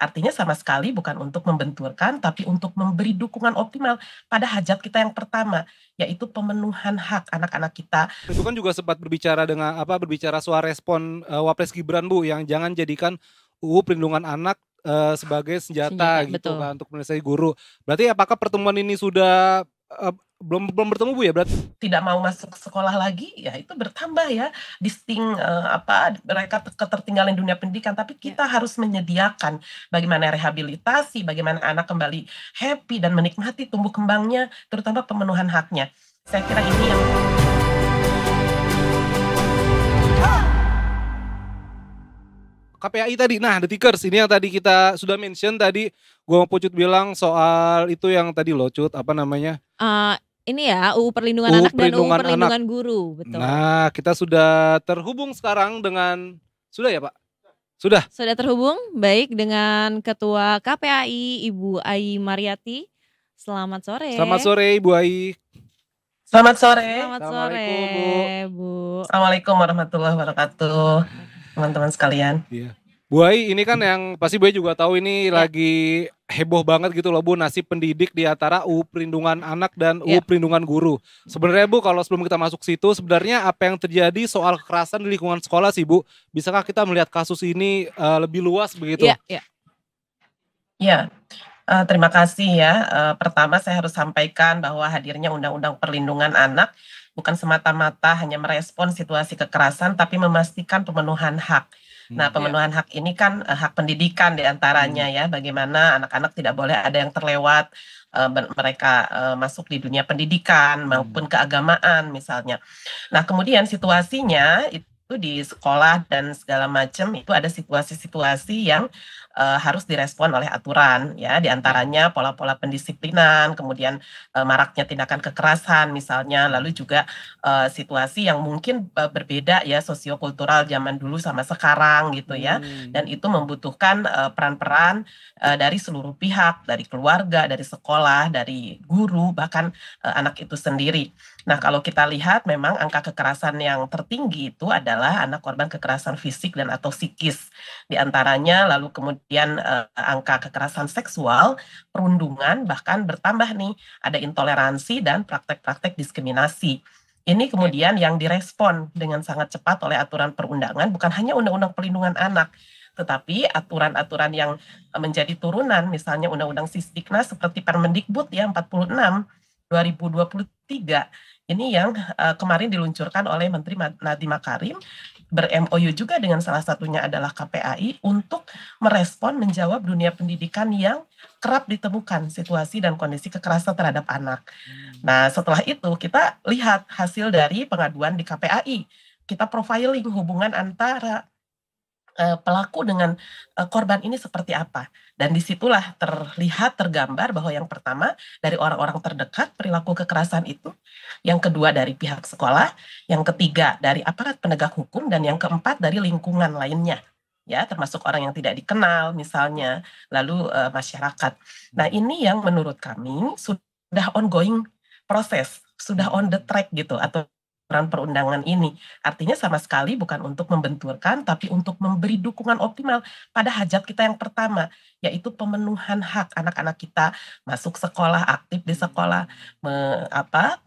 Artinya sama sekali bukan untuk membenturkan, tapi untuk memberi dukungan optimal pada hajat kita yang pertama, yaitu pemenuhan hak anak-anak kita. Itu kan juga sempat berbicara dengan berbicara soal respon, Wapres Gibran Bu, yang jangan jadikan UU Perlindungan Anak, sebagai senjata Senjata, gitu betul. kan untuk menyelesaikan guru. Berarti apakah pertemuan ini sudah, belum belum bertemu Bu ya berarti? Tidak mau masuk sekolah lagi, ya itu bertambah ya mereka ketertinggalan dunia pendidikan. Tapi Ya. kita harus menyediakan bagaimana rehabilitasi, bagaimana anak kembali happy dan menikmati tumbuh kembangnya, terutama pemenuhan haknya. Saya kira ini yang KPAI tadi, nah Detikers ini yang tadi kita sudah mention tadi, gua sama Pucut bilang soal itu yang tadi loh Cut, apa namanya? Ini ya UU Perlindungan UU Anak dan UU Perlindungan Anak. Perlindungan Guru, betul. Nah, kita sudah terhubung sekarang dengan, sudah ya Pak? Sudah. Sudah terhubung baik dengan Ketua KPAI Ibu Ai Mariati. Selamat sore. Selamat sore Ibu Ai. Selamat sore. Selamat sore Assalamualaikum, Bu. Bu. Assalamualaikum warahmatullahi wabarakatuh, teman-teman sekalian. Iya. Bu Ai, ini kan yang pasti Bu Ai juga tahu ini lagi heboh banget gitu loh Bu, nasib pendidik di antara UU Perlindungan Anak dan UU Perlindungan Guru. Sebenarnya Bu, kalau sebelum kita masuk situ, sebenarnya apa yang terjadi soal kekerasan di lingkungan sekolah sih Bu? Bisakah kita melihat kasus ini lebih luas begitu? Iya. Terima kasih ya. Pertama saya harus sampaikan bahwa hadirnya Undang-Undang Perlindungan Anak bukan semata-mata hanya merespon situasi kekerasan, tapi memastikan pemenuhan hak. Nah, pemenuhan hak ini kan hak pendidikan diantaranya ya, bagaimana anak-anak tidak boleh ada yang terlewat, mereka masuk di dunia pendidikan maupun keagamaan misalnya. Nah, kemudian situasinya itu di sekolah dan segala macam itu ada situasi-situasi yang harus direspon oleh aturan ya, diantaranya pola-pola pendisiplinan, kemudian maraknya tindakan kekerasan misalnya, lalu juga situasi yang mungkin berbeda ya, sosiokultural zaman dulu sama sekarang gitu ya, dan itu membutuhkan peran-peran dari seluruh pihak, dari keluarga, dari sekolah, dari guru, bahkan anak itu sendiri. Nah, kalau kita lihat memang angka kekerasan yang tertinggi itu adalah anak korban kekerasan fisik dan atau psikis diantaranya, lalu kemudian angka kekerasan seksual, perundungan, bahkan bertambah nih, ada intoleransi dan praktek-praktek diskriminasi. Ini kemudian yang direspon dengan sangat cepat oleh aturan perundangan, bukan hanya Undang-Undang Perlindungan Anak, tetapi aturan-aturan yang menjadi turunan, misalnya Undang-Undang Sisdiknas seperti Permendikbud ya 46 2023, ini yang kemarin diluncurkan oleh Menteri Nadiem Makarim, ber-MOU juga dengan salah satunya adalah KPAI untuk merespon, menjawab dunia pendidikan yang kerap ditemukan situasi dan kondisi kekerasan terhadap anak. Nah, setelah itu kita lihat hasil dari pengaduan di KPAI. Kita profiling hubungan antara pelaku dengan korban ini seperti apa. Dan disitulah terlihat, tergambar bahwa yang pertama dari orang-orang terdekat perilaku kekerasan itu, yang kedua dari pihak sekolah, yang ketiga dari aparat penegak hukum, dan yang keempat dari lingkungan lainnya. Ya, termasuk orang yang tidak dikenal misalnya, lalu masyarakat. Nah, ini yang menurut kami sudah ongoing proses, sudah on the track gitu, atau aturan perundangan ini. Artinya sama sekali bukan untuk membenturkan, tapi untuk memberi dukungan optimal pada hajat kita yang pertama, yaitu pemenuhan hak anak-anak kita masuk sekolah, aktif di sekolah,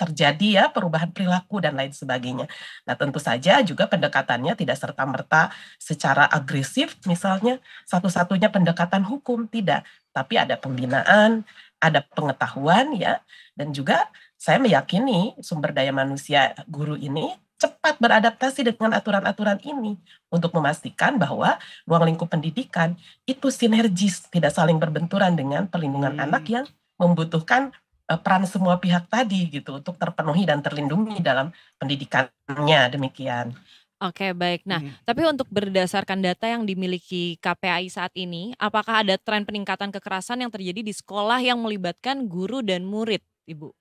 terjadi ya perubahan perilaku dan lain sebagainya. Nah, tentu saja juga pendekatannya tidak serta-merta secara agresif, misalnya satu-satunya pendekatan hukum, tidak. Tapi ada pembinaan, ada pengetahuan ya, dan juga saya meyakini sumber daya manusia guru ini cepat beradaptasi dengan aturan-aturan ini untuk memastikan bahwa ruang lingkup pendidikan itu sinergis, tidak saling berbenturan dengan perlindungan anak yang membutuhkan peran semua pihak tadi gitu untuk terpenuhi dan terlindungi dalam pendidikannya, demikian. Oke, baik. Nah, tapi untuk berdasarkan data yang dimiliki KPAI saat ini, apakah ada tren peningkatan kekerasan yang terjadi di sekolah yang melibatkan guru dan murid, Ibu?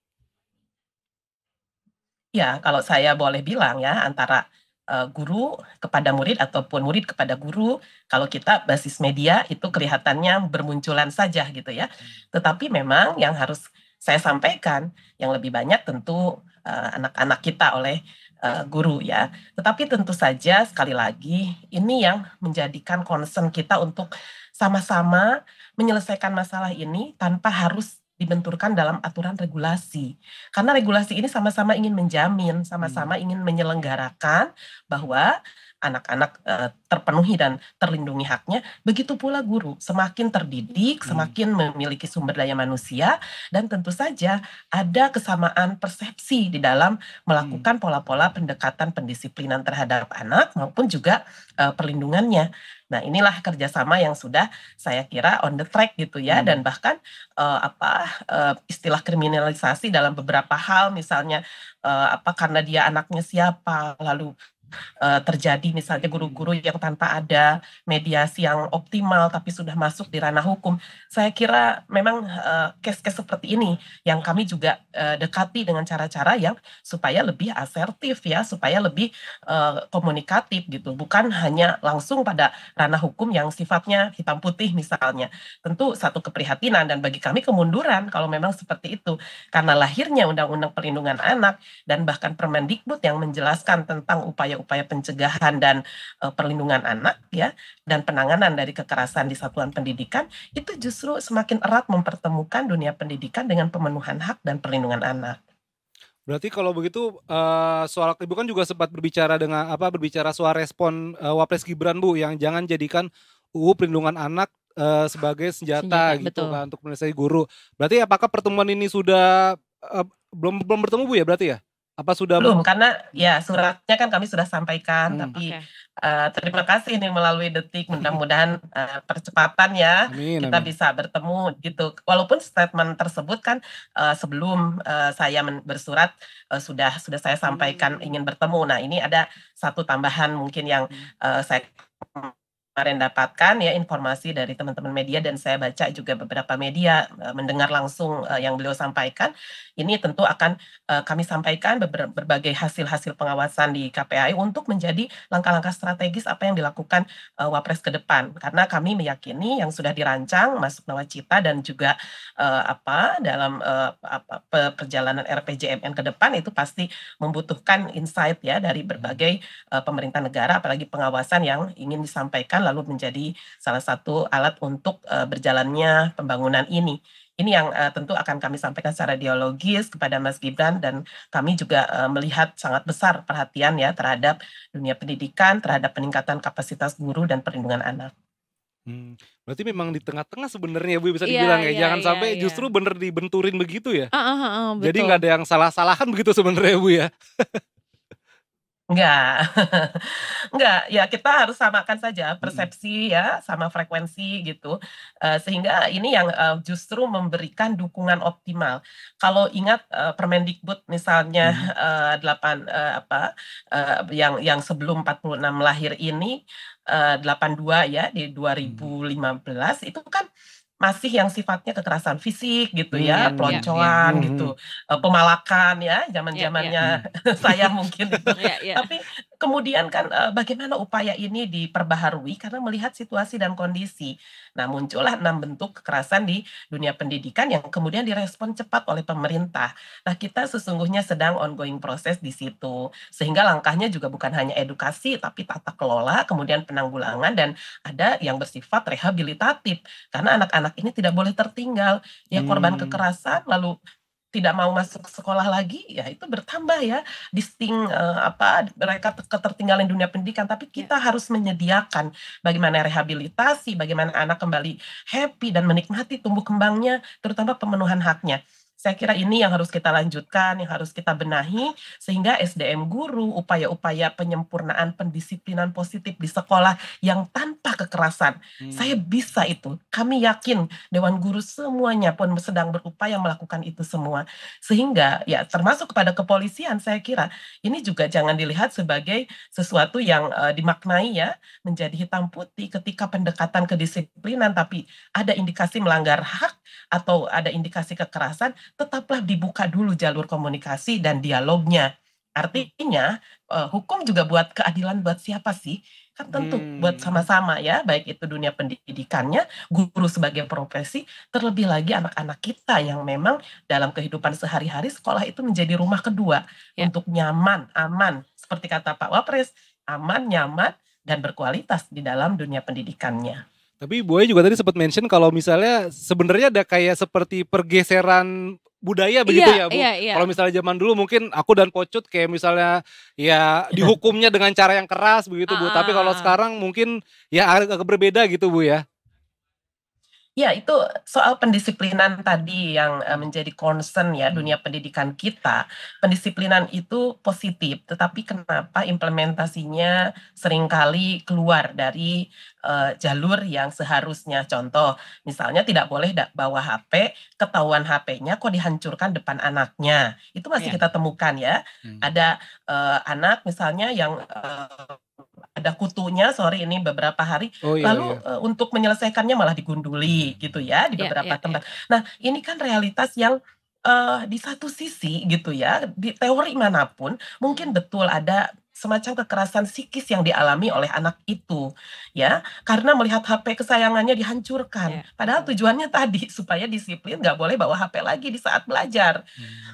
Ya, kalau saya boleh bilang ya, antara guru kepada murid ataupun murid kepada guru, kalau kita basis media itu kelihatannya bermunculan saja gitu ya. Tetapi memang yang harus saya sampaikan, yang lebih banyak tentu anak-anak kita oleh guru ya. Tetapi tentu saja sekali lagi ini yang menjadikan concern kita untuk sama-sama menyelesaikan masalah ini tanpa harus dibenturkan dalam aturan regulasi. Karena regulasi ini sama-sama ingin menjamin, sama-sama ingin menyelenggarakan bahwa anak-anak terpenuhi dan terlindungi haknya, begitu pula guru, semakin terdidik, semakin memiliki sumber daya manusia, dan tentu saja ada kesamaan persepsi di dalam melakukan pola-pola pendekatan pendisiplinan terhadap anak maupun juga perlindungannya. Nah, inilah kerjasama yang sudah saya kira on the track gitu ya, dan bahkan istilah kriminalisasi dalam beberapa hal, misalnya karena dia anaknya siapa, lalu terjadi misalnya guru-guru yang tanpa ada mediasi yang optimal tapi sudah masuk di ranah hukum. Saya kira memang case-case seperti ini yang kami juga dekati dengan cara-cara yang supaya lebih asertif ya, supaya lebih komunikatif gitu, bukan hanya langsung pada ranah hukum yang sifatnya hitam putih misalnya. Tentu satu keprihatinan dan bagi kami kemunduran kalau memang seperti itu, karena lahirnya Undang-Undang Perlindungan Anak dan bahkan Permendikbud yang menjelaskan tentang upaya-upaya pencegahan dan perlindungan anak ya, dan penanganan dari kekerasan di satuan pendidikan, itu justru semakin erat mempertemukan dunia pendidikan dengan pemenuhan hak dan perlindungan anak. Berarti kalau begitu soal Ibu kan juga sempat berbicara soal respon Wapres Gibran Bu, yang jangan jadikan UU Perlindungan Anak sebagai senjata gitu betul. kan untuk menyelesaikan guru. Berarti apakah pertemuan ini sudah belum bertemu Bu ya berarti ya? Apa sudah Belum, karena ya suratnya kan kami sudah sampaikan, tapi terima kasih nih melalui Detik, mudah-mudahan percepatan ya, kita bisa bertemu gitu. Walaupun statement tersebut kan sebelum saya bersurat sudah saya sampaikan ingin bertemu. Nah, ini ada satu tambahan mungkin yang saya kemarin dapatkan ya, informasi dari teman-teman media, dan saya baca juga beberapa media mendengar langsung yang beliau sampaikan. Ini tentu akan kami sampaikan berbagai hasil-hasil pengawasan di KPAI untuk menjadi langkah-langkah strategis apa yang dilakukan Wapres ke depan, karena kami meyakini yang sudah dirancang masuk nawacita dan juga dalam perjalanan RPJMN ke depan itu pasti membutuhkan insight ya dari berbagai pemerintah negara, apalagi pengawasan yang ingin disampaikan lalu menjadi salah satu alat untuk berjalannya pembangunan ini. Ini yang tentu akan kami sampaikan secara dialogis kepada Mas Gibran, dan kami juga melihat sangat besar perhatian ya terhadap dunia pendidikan, terhadap peningkatan kapasitas guru dan perlindungan anak. Berarti memang di tengah-tengah sebenarnya Bu bisa dibilang ya, jangan sampai justru bener dibenturin begitu ya. Jadi nggak ada yang salah-salahan begitu sebenarnya Bu ya. Enggak, ya kita harus samakan saja persepsi ya, sama frekuensi gitu, sehingga ini yang justru memberikan dukungan optimal. Kalau ingat Permendikbud misalnya 8 yang sebelum 46 lahir ini 82 ya di 2015 itu kan masih yang sifatnya kekerasan fisik gitu ya, peloncoan gitu, pemalakan ya, zaman-zamannya saya mungkin itu. Tapi kemudian kan bagaimana upaya ini diperbaharui karena melihat situasi dan kondisi. Nah, muncullah 6 bentuk kekerasan di dunia pendidikan yang kemudian direspon cepat oleh pemerintah. Nah, kita sesungguhnya sedang ongoing proses di situ. Sehingga langkahnya juga bukan hanya edukasi, tapi tata kelola, kemudian penanggulangan, dan ada yang bersifat rehabilitatif. Karena anak-anak ini tidak boleh tertinggal. Ya, korban kekerasan lalu tidak mau masuk sekolah lagi, ya itu bertambah ya mereka ketertinggalan dunia pendidikan. Tapi kita harus menyediakan bagaimana rehabilitasi, bagaimana anak kembali happy dan menikmati tumbuh kembangnya, terutama pemenuhan haknya. Saya kira ini yang harus kita lanjutkan, yang harus kita benahi, sehingga SDM guru, upaya-upaya penyempurnaan pendisiplinan positif di sekolah yang tanpa kekerasan. Saya bisa itu. Kami yakin Dewan Guru semuanya pun sedang berupaya melakukan itu semua. Sehingga ya termasuk kepada kepolisian, saya kira ini juga jangan dilihat sebagai sesuatu yang dimaknai ya menjadi hitam putih ketika pendekatan kedisiplinan tapi ada indikasi melanggar hak atau ada indikasi kekerasan, tetaplah dibuka dulu jalur komunikasi dan dialognya. Artinya hukum juga buat keadilan buat siapa sih? Kan tentu buat sama-sama ya, baik itu dunia pendidikannya, guru sebagai profesi, terlebih lagi anak-anak kita yang memang dalam kehidupan sehari-hari sekolah itu menjadi rumah kedua untuk nyaman, aman, seperti kata Pak Wapres, aman, nyaman, dan berkualitas di dalam dunia pendidikannya. Tapi Bu Ai juga tadi sempat mention kalau misalnya sebenarnya ada kayak seperti pergeseran budaya begitu ya Bu. Iya. Kalau misalnya zaman dulu mungkin aku dan Pocut kayak misalnya ya dihukumnya dengan cara yang keras begitu Bu. Tapi kalau sekarang mungkin ya agak berbeda gitu Bu ya. Ya, itu soal pendisiplinan tadi yang menjadi concern ya dunia pendidikan kita. Pendisiplinan itu positif, tetapi kenapa implementasinya seringkali keluar dari jalur yang seharusnya. Contoh, misalnya tidak boleh bawa HP, ketahuan HP-nya kok dihancurkan depan anaknya. Itu masih kita temukan ya. Ada anak misalnya yang ada kutunya, sorry ini beberapa hari, lalu untuk menyelesaikannya malah digunduli gitu ya di beberapa tempat. Nah ini kan realitas yang di satu sisi gitu ya, di teori manapun mungkin betul ada semacam kekerasan psikis yang dialami oleh anak itu ya, karena melihat HP kesayangannya dihancurkan. Padahal tujuannya tadi supaya disiplin, nggak boleh bawa HP lagi di saat belajar.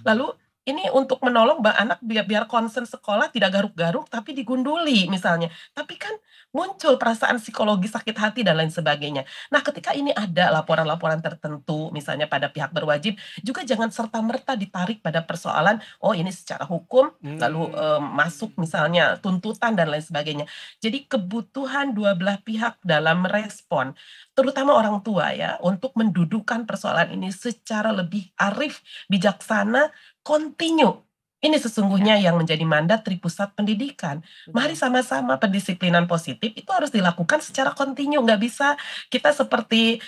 Lalu ini untuk menolong anak biar concern sekolah tidak garuk-garuk tapi digunduli misalnya. Tapi kan muncul perasaan psikologi sakit hati dan lain sebagainya. Nah ketika ini ada laporan-laporan tertentu misalnya pada pihak berwajib, juga jangan serta-merta ditarik pada persoalan, oh ini secara hukum, lalu masuk misalnya tuntutan dan lain sebagainya. Jadi kebutuhan dua belah pihak dalam merespon, terutama orang tua ya, untuk mendudukan persoalan ini secara lebih arif, bijaksana, continue. Ini sesungguhnya yang menjadi mandat Tripusat Pendidikan. Mari sama-sama pendisiplinan positif itu harus dilakukan secara kontinu. Nggak bisa kita seperti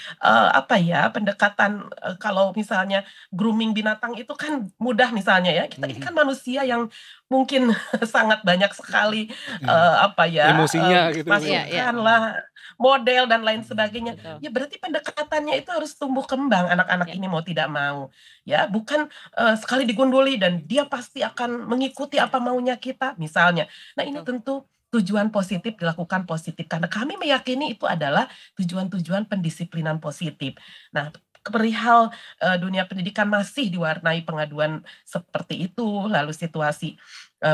pendekatan kalau misalnya grooming binatang itu kan mudah misalnya ya. Kita ini kan manusia yang mungkin sangat banyak sekali emosinya gitu. masukan lah, model dan lain sebagainya. Ya berarti pendekatannya itu harus tumbuh kembang anak-anak ini mau tidak mau. Ya, bukan sekali digunduli dan dia pasti akan mengikuti apa maunya kita misalnya. Nah, ini tentu tujuan positif dilakukan positif karena kami meyakini itu adalah tujuan-tujuan pendisiplinan positif. Nah, perihal dunia pendidikan masih diwarnai pengaduan seperti itu, lalu situasi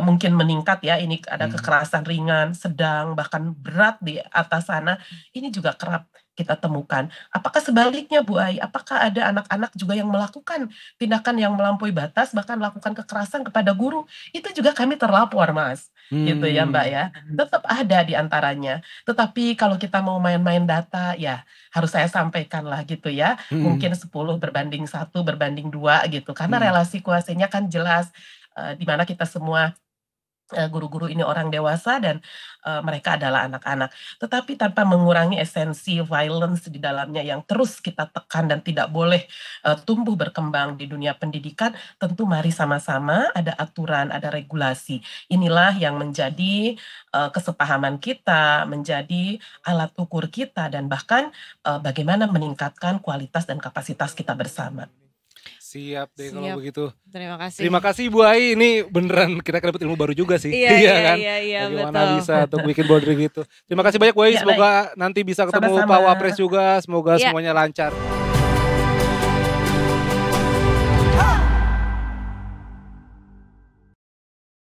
mungkin meningkat ya, ini ada kekerasan ringan, sedang, bahkan berat di atas sana, ini juga kerap kita temukan. Apakah sebaliknya Bu Ai? Apakah ada anak-anak juga yang melakukan tindakan yang melampaui batas, bahkan melakukan kekerasan kepada guru? Itu juga kami terlapor Mas, gitu ya Mbak ya. Tetap ada di antaranya. Tetapi kalau kita mau main-main data, ya harus saya sampaikan lah gitu ya. Mungkin 10 berbanding 1 berbanding 2 gitu. Karena relasi kuasanya kan jelas, di mana kita semua guru-guru ini orang dewasa dan mereka adalah anak-anak. Tetapi tanpa mengurangi esensi violence di dalamnya yang terus kita tekan dan tidak boleh tumbuh berkembang di dunia pendidikan, tentu mari sama-sama ada aturan, ada regulasi. Inilah yang menjadi kesepahaman kita, menjadi alat ukur kita, dan bahkan bagaimana meningkatkan kualitas dan kapasitas kita bersama. Siap deh kalau begitu. Terima kasih. Terima kasih Bu Ai, ini beneran kita dapat ilmu baru juga sih. Iya, Bagaimana betul. bisa untuk bikin boundary gitu. Terima kasih banyak Bu Ai, semoga nanti bisa ketemu Pak Wapres juga, semoga semuanya lancar.